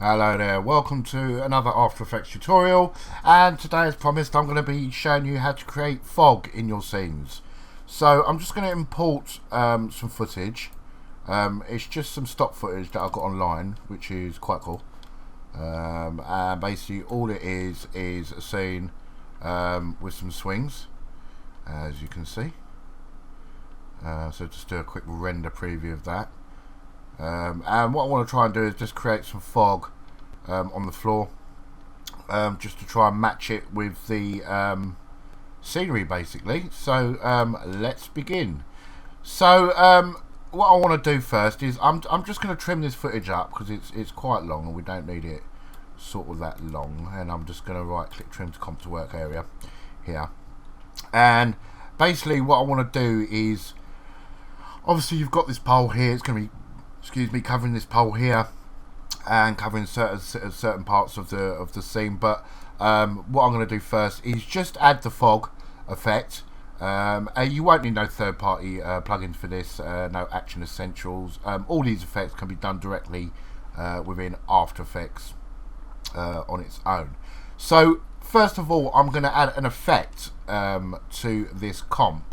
Hello there, welcome to another After Effects tutorial, and today as promised I'm going to be showing you how to create fog in your scenes. So I'm just going to import some footage. It's just some stock footage that I got online, which is quite cool. And basically all it is a scene with some swings, as you can see. So just do a quick render preview of that. And what I want to try and do is just create some fog on the floor, just to try and match it with the scenery basically. So let's begin. So what I want to do first is I'm just going to trim this footage up because it's quite long and we don't need it sort of that long, and I'm just going to right click trim to comp to work area here. And basically what I want to do is, obviously you've got this pole here, it's going to be covering this pole here and covering certain parts of the scene, but what I'm going to do first is just add the fog effect. You won't need no third-party plugins for this, no Action Essentials. All these effects can be done directly within After Effects on its own. So first of all, I'm going to add an effect to this comp.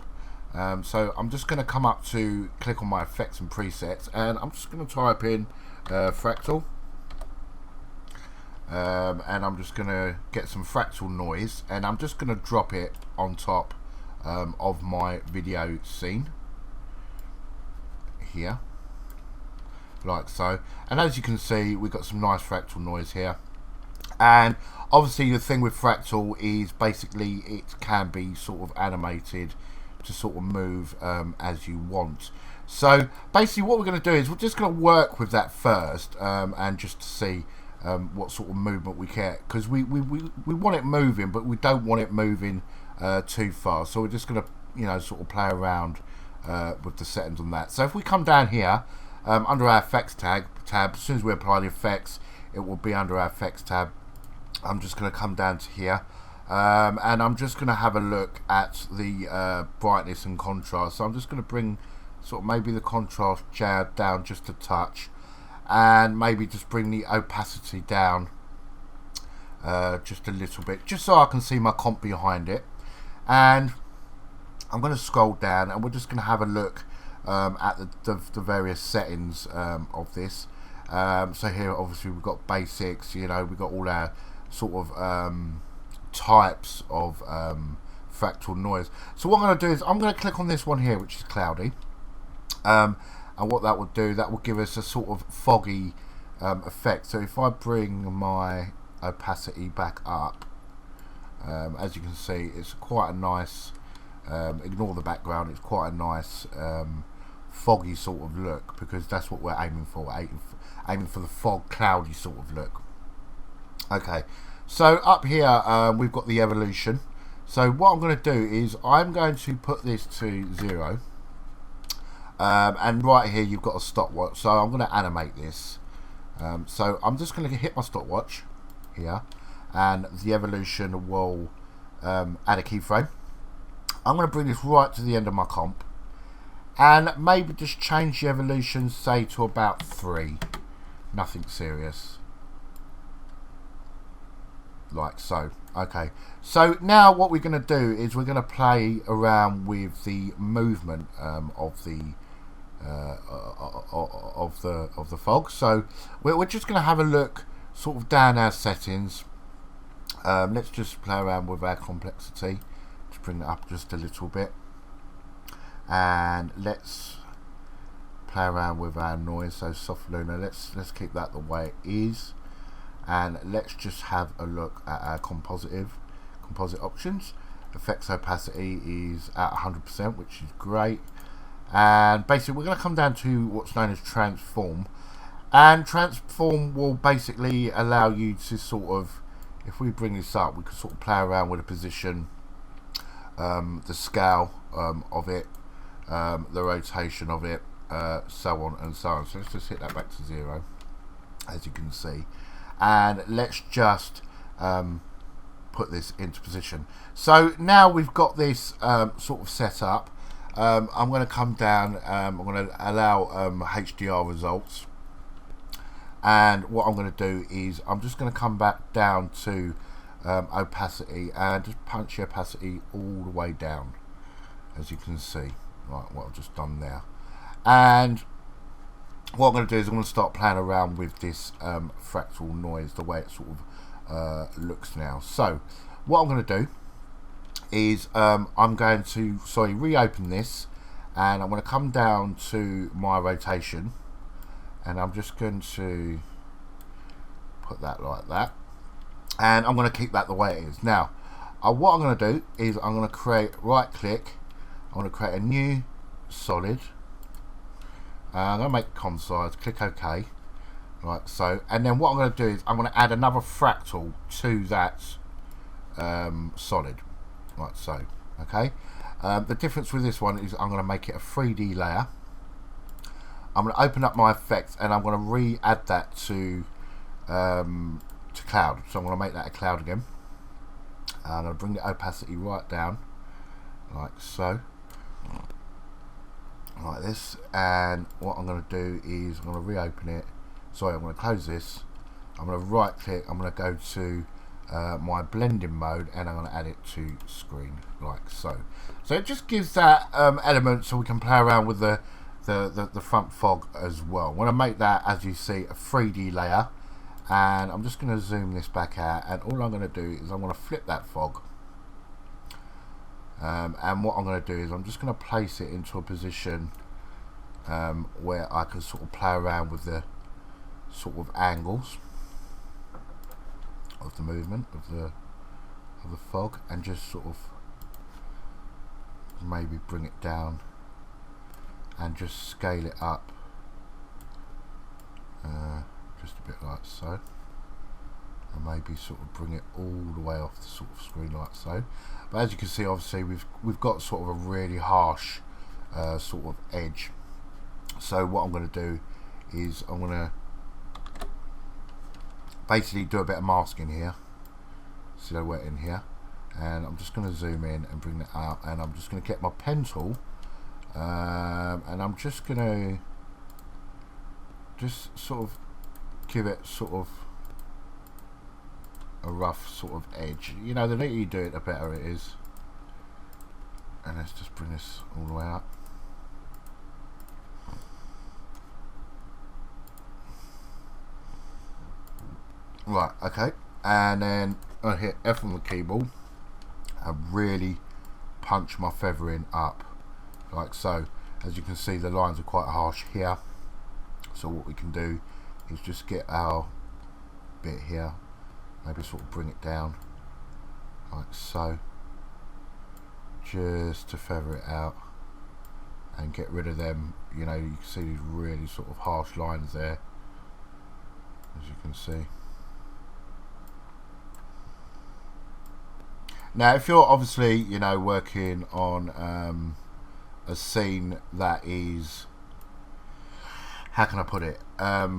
So I'm just going to come up to click on my effects and presets, and I'm just going to type in Fractal, and I'm just going to get some Fractal Noise, and I'm just going to drop it on top of my video scene here, like so. And as you can see, we've got some nice Fractal Noise here. And obviously the thing with Fractal is basically it can be sort of animated to sort of move as you want. So basically what we're going to do is we're just going to work with that first, and just to see what sort of movement we get, because we want it moving, but we don't want it moving too far. So we're just going to sort of play around with the settings on that. So if we come down here under our effects tab, as soon as we apply the effects, it will be under our effects tab. I'm just going to come down to here. And I'm just going to have a look at the brightness and contrast. So I'm just going to bring sort of maybe the contrast down just a touch, and maybe just bring the opacity down just a little bit, just so I can see my comp behind it. And I'm going to scroll down, and we're just going to have a look at the various settings of this. So here obviously we've got basics, we've got all our sort of types of fractal noise. So what I'm going to do is I'm going to click on this one here, which is cloudy, and what that will do, that will give us a sort of foggy effect. So if I bring my opacity back up, as you can see, it's quite a nice, ignore the background, it's quite a nice foggy sort of look, because that's what we're aiming for, aiming for the fog cloudy sort of look. Okay, so up here we've got the evolution. So what I'm going to do is I'm going to put this to 0, and right here you've got a stopwatch, so I'm going to animate this. So I'm just going to hit my stopwatch here, and the evolution will add a keyframe. I'm going to bring this right to the end of my comp, and maybe just change the evolution, say to about 3, nothing serious, like so. Okay, so now what we're going to do is we're going to play around with the movement of the fog. So we're just going to have a look sort of down our settings. Let's just play around with our complexity to bring it up just a little bit, and let's play around with our noise. So soft lunar, let's keep that the way it is. And let's just have a look at our composite options. Effects opacity is at 100%, which is great. And basically we're going to come down to what's known as transform, and transform will basically allow you to sort of, if we bring this up, we can sort of play around with the position, the scale of it, the rotation of it, so on and so on. So let's just hit that back to 0, as you can see. And let's just put this into position. So now we've got this sort of set up. I'm going to come down, I'm going to allow HDR results. and what I'm going to do is I'm just going to come back down to opacity and just punch the opacity all the way down, as you can see. Right, what I've just done there. And what I'm going to do is I'm going to start playing around with this fractal noise, the way it sort of looks now. So what I'm going to do is I'm going to reopen this, and I'm going to come down to my rotation, and I'm just going to put that like that, and I'm going to keep that the way it is. Now what I'm going to do is I'm going to create, right click, I'm going to create a new solid. I'm going to make con size, click OK, like so, and then what I'm going to do is I'm going to add another fractal to that solid, like so. Okay, the difference with this one is I'm going to make it a 3D layer. I'm going to open up my effects, and I'm going to re-add that to cloud. So I'm going to make that a cloud again. I'm going to bring the opacity right down, like so, like this. And what I'm going to do is I'm going to reopen it. I'm going to close this. I'm going to right click. I'm going to go to my blending mode, and I'm going to add it to screen, like so. So it just gives that element, so we can play around with the front fog as well. I want to make that, as you see, a 3D layer, and I'm just going to zoom this back out, and all I'm going to do is I'm going to flip that fog, and what I'm going to do is I'm just going to place it into a position where I can sort of play around with the sort of angles of the movement of the fog, and just sort of maybe bring it down and just scale it up, just a bit like so, and maybe sort of bring it all the way off the sort of screen like so. But as you can see, obviously we've got sort of a really harsh sort of edge. So what I'm going to do is I'm going to basically do a bit of masking here, silhouette in here, and I'm just going to zoom in and bring that out, and I'm just going to get my pen tool, and I'm just going to sort of give it sort of a rough sort of edge. You know, the neater you do it, the better it is. And let's just bring this all the way up. Right, okay, and then I hit F on the keyboard and really punch my feathering up, like so. As you can see, the lines are quite harsh here, so what we can do is just get our bit here, maybe sort of bring it down, like so, just to feather it out and get rid of them. You know, you can see these really sort of harsh lines there, as you can see. Now, if you're obviously, you know, working on a scene that is, how can I put it,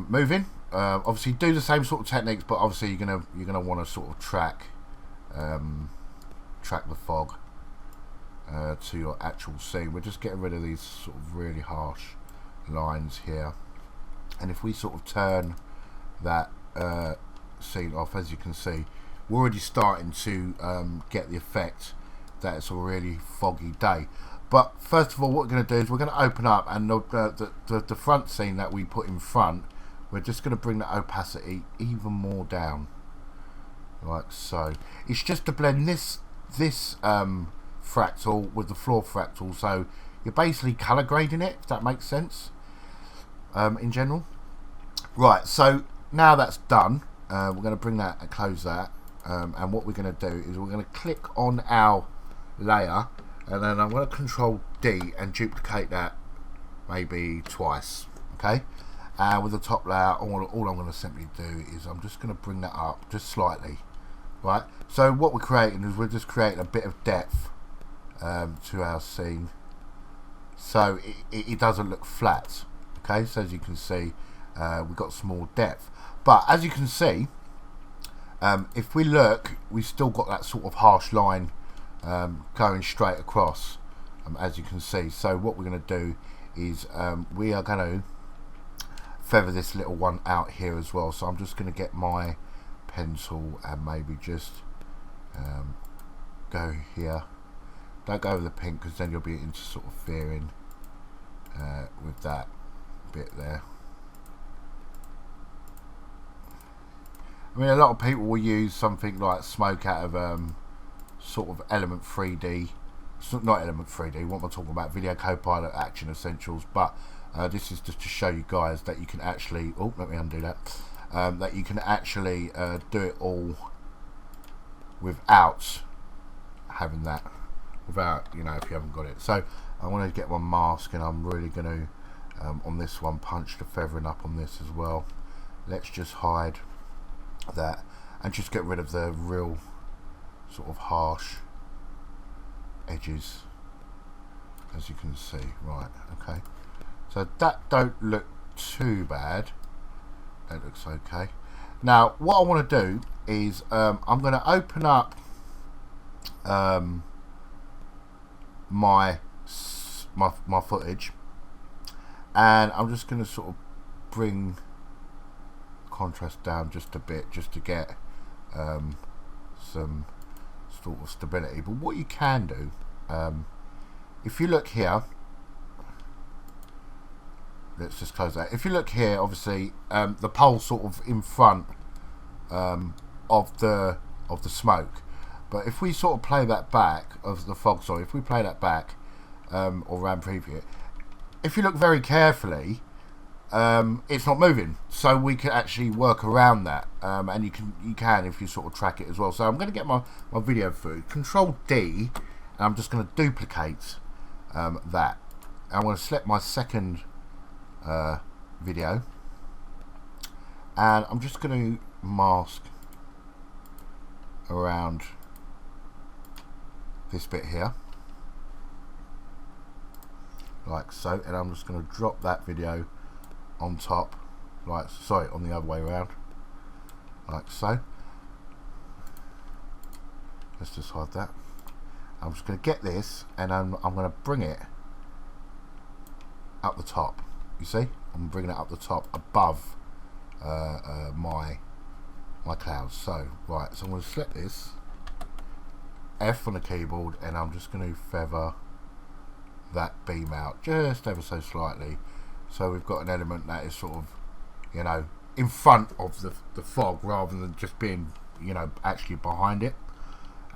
moving, obviously do the same sort of techniques, but obviously you're gonna want to sort of track the fog to your actual scene. We're just getting rid of these sort of really harsh lines here, and if we sort of turn that scene off, as you can see, we're already starting to get the effect that it's a really foggy day. But first of all, what we're going to do is we're going to open up, and the front scene that we put in front, we're just going to bring the opacity even more down, like so. It's just to blend this fractal with the floor fractal, so you're basically color grading it, if that makes sense, in general. Right, so now that's done, we're going to bring that and close that. And what we're going to do is we're going to click on our layer, and then I'm going to Control D and duplicate that maybe twice. Okay, with the top layer, all I'm going to simply do is I'm just going to bring that up just slightly. Right, so what we're creating is we're just creating a bit of depth to our scene, so it doesn't look flat. Okay, so as you can see, we've got some more depth, but as you can see, if we look, we've still got that sort of harsh line going straight across, as you can see. So what we're going to do is we are going to feather this little one out here as well. So I'm just going to get my pen tool and maybe just go here. Don't go over the pink, because then you'll be interfering with that bit there. I mean, a lot of people will use something like smoke out of sort of Element 3D. Not Element 3D, what am I talking about? Video Copilot Action Essentials. But this is just to show you guys that you can actually, oh, let me undo that, that you can actually do it all without having that, without, you know, if you haven't got it. So I want to get my mask, and I'm really going to, on this one, punch the feathering up on this as well. Let's just hide that and just get rid of the real sort of harsh edges, as you can see. Right, okay, so that don't look too bad, that looks okay. Now what I want to do is I'm going to open up my footage, and I'm just going to sort of bring contrast down just a bit, just to get some sort of stability. But what you can do, if you look here, let's just close that. If you look here, obviously the pole sort of in front of the smoke, but if we sort of play that back, of the fog, sorry, if we play that back or RAM preview it, if you look very carefully, it's not moving, so we can actually work around that, and you can if you sort of track it as well. So I'm going to get my video footage, Control D, and I'm just going to duplicate that. I'm going to select my second video, and I'm just going to mask around this bit here, like so, and I'm just going to drop that video on top, like, sorry, on the other way around, like so. Let's just hide that. I'm just going to get this, and I'm going to bring it up the top. You see, I'm bringing it up the top above my clouds. So right, so I'm going to select this, F on the keyboard, and I'm just going to feather that beam out just ever so slightly. So we've got an element that is sort of, you know, in front of the fog, rather than just being, you know, actually behind it.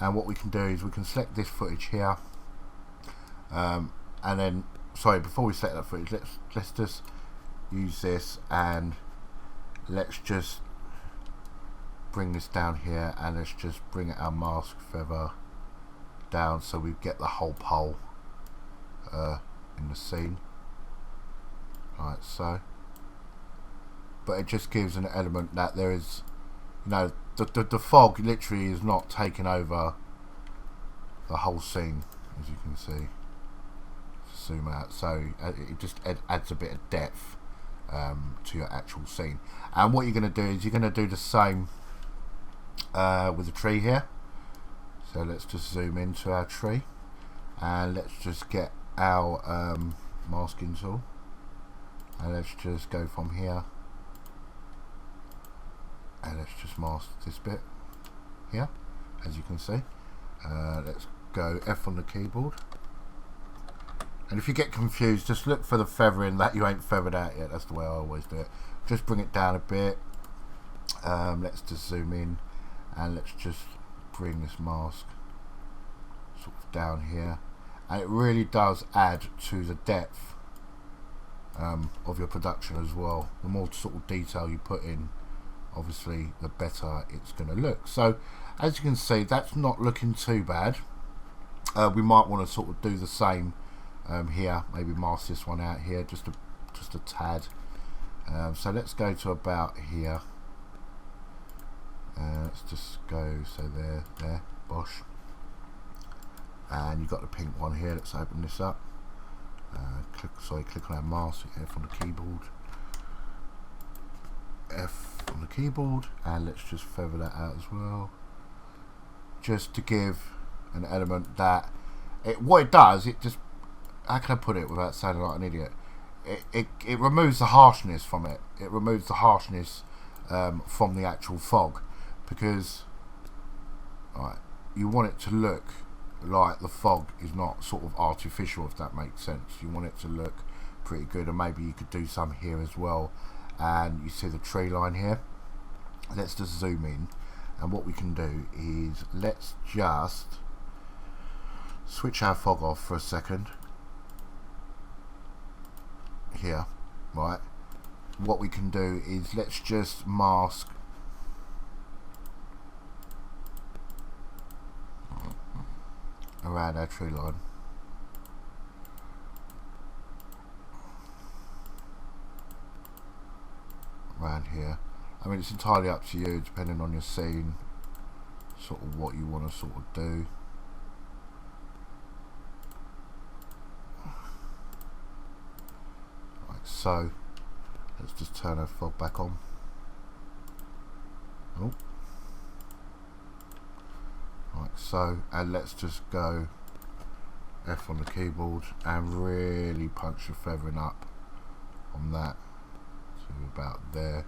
And what we can do is we can select this footage here, and then, sorry, before we select that footage, let's just use this, and let's just bring this down here, and let's just bring our mask feather down so we get the whole pole in the scene, like so. But it just gives an element that there is, you know, the fog literally is not taking over the whole scene, as you can see. Zoom out, so it just adds a bit of depth to your actual scene. And what you're going to do is you're going to do the same with the tree here. So let's just zoom into our tree, and let's just get our masking tool, and let's just go from here, and let's just mask this bit here, as you can see. Let's go F on the keyboard, and if you get confused, just look for the feathering that you ain't feathered out yet. That's the way I always do it. Just bring it down a bit. Let's just zoom in, and let's just bring this mask sort of down here, and it really does add to the depth of your production as well. The more sort of detail you put in, obviously the better it's going to look. So as you can see, that's not looking too bad. We might want to sort of do the same here, maybe mask this one out here just a tad. So let's go to about here. Let's just go, so there, bosh. And you've got the pink one here. Let's open this up. Click on our mask, F on the keyboard, F on the keyboard, and let's just feather that out as well, just to give an element that what it does, it just, how can I put it without sounding like an idiot, it removes the harshness from it. It removes the harshness from the actual fog, because you want it to look like the fog is not sort of artificial, if that makes sense. You want it to look pretty good, and maybe you could do some here as well. And you see the tree line here. Let's just zoom in, and what we can do is let's just switch our fog off for a second here. Right, what we can do is let's just mask around our tree line. Around here. I mean, it's entirely up to you, depending on your scene, sort of what you want to sort of do. Like so. Let's just turn our fog back on. Oh. Like so, and let's just go F on the keyboard and really punch the feathering up on that to about there.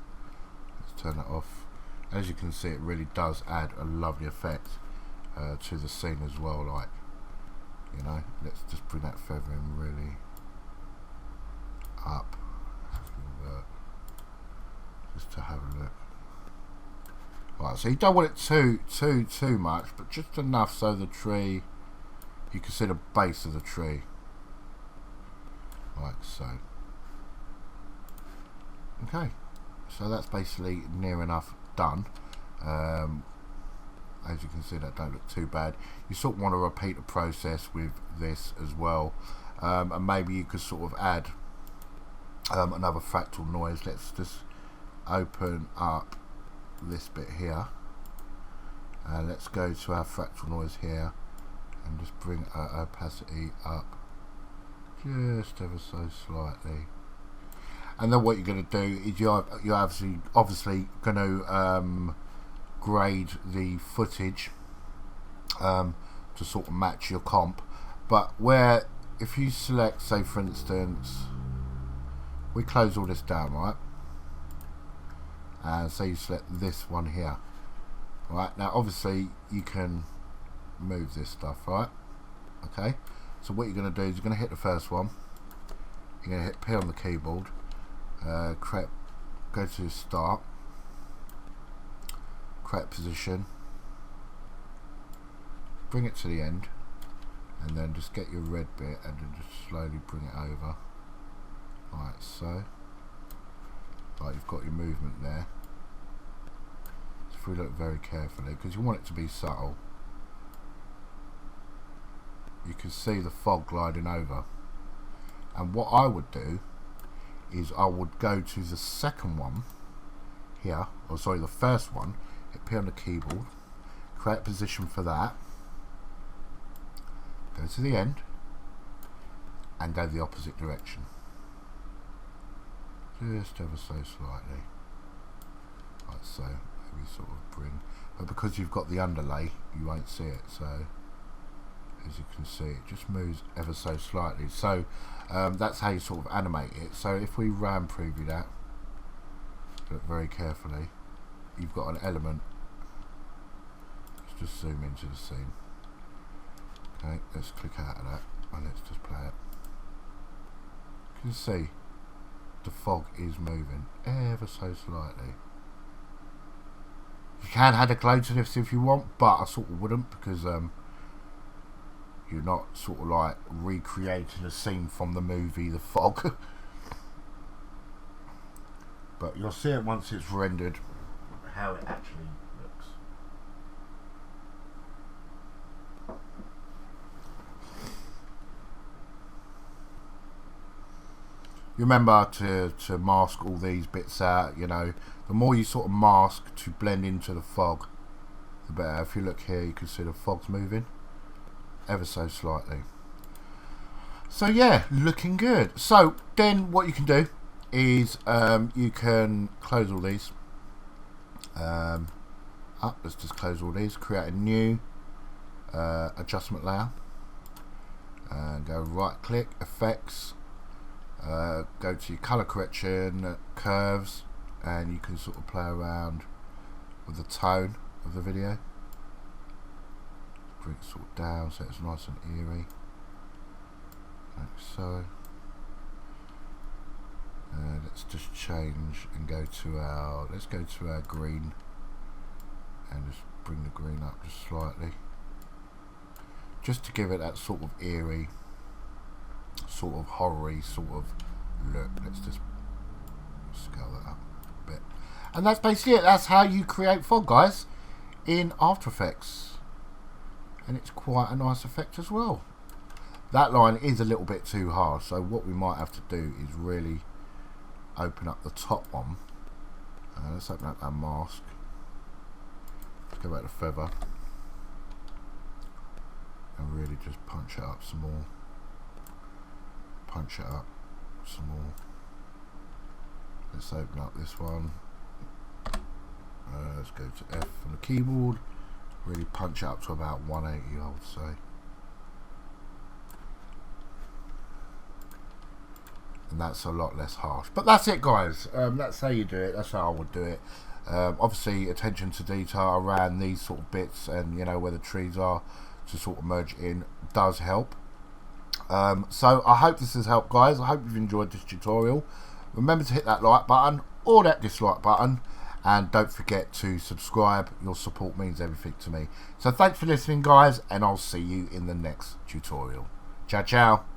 Let's turn that off. As you can see, it really does add a lovely effect to the scene as well. Like, you know, let's just bring that feathering really up, just to have a look. Right, so you don't want it too much, but just enough so the tree, you can see the base of the tree, like so. Okay, so that's basically near enough done. As you can see, that don't look too bad. You sort of want to repeat the process with this as well, and maybe you could sort of add another fractal noise. Let's just open up this bit here, and let's go to our fractal noise here and just bring our opacity up just ever so slightly. And then what you're going to do is you're obviously going to grade the footage to sort of match your comp, but where if you select, say for instance, we close all this down, right, and so you select this one here, right, now obviously you can move this stuff, right, okay, so what you're going to do is you're going to hit the first one, you're going to hit P on the keyboard, go to start, create position, bring it to the end, and then just get your red bit and then just slowly bring it over, like so. Like you've got your movement there. So if we look very carefully, because you want it to be subtle, you can see the fog gliding over. And what I would do is I would go to the second one here, or sorry, the first one, hit P on the keyboard, create position for that, go to the end, and go the opposite direction. Just ever so slightly, like so. Maybe sort of bring, but because you've got the underlay, you won't see it. So as you can see, it just moves ever so slightly. So that's how you sort of animate it. So if we RAM preview that, look very carefully, you've got an element. Let's just zoom into the scene. Okay, let's click out of that and let's just play it. You can see the fog is moving ever so slightly. You can add a glow to this if you want, but I sort of wouldn't, because you're not sort of like recreating a scene from the movie The Fog. But you'll see it once it's rendered how it actually looks. You remember to mask all these bits out, you know, the more you sort of mask to blend into the fog, the better. If you look here, you can see the fog's moving ever so slightly. So yeah, looking good. So then what you can do is you can close all these up. Let's just close all these, create a new adjustment layer, and go right click, effects, Go to your color correction, curves, and you can sort of play around with the tone of the video. Bring it sort of down so it's nice and eerie, like so. Let's just change and go to our, let's go to our green, and just bring the green up just slightly, just to give it that sort of eerie, sort of horror-y sort of look. Let's just scale that up a bit, and that's basically it. That's how you create fog, guys, in After Effects, and it's quite a nice effect as well. That line is a little bit too hard, so what we might have to do is really open up the top one. Let's open up our mask. Let's go back to feather and really just punch it up some more. Punch it up some more. Let's open up this one. Let's go to F on the keyboard. Really punch it up to about 180, I would say. And that's a lot less harsh. But that's it, guys. That's how you do it. That's how I would do it. Obviously, attention to detail around these sort of bits, and you know where the trees are, to sort of merge in, does help. So I hope this has helped, guys. I hope you've enjoyed this tutorial. Remember to hit that like button or that dislike button, and don't forget to subscribe. Your support means everything to me. So thanks for listening, guys, and I'll see you in the next tutorial. Ciao, ciao.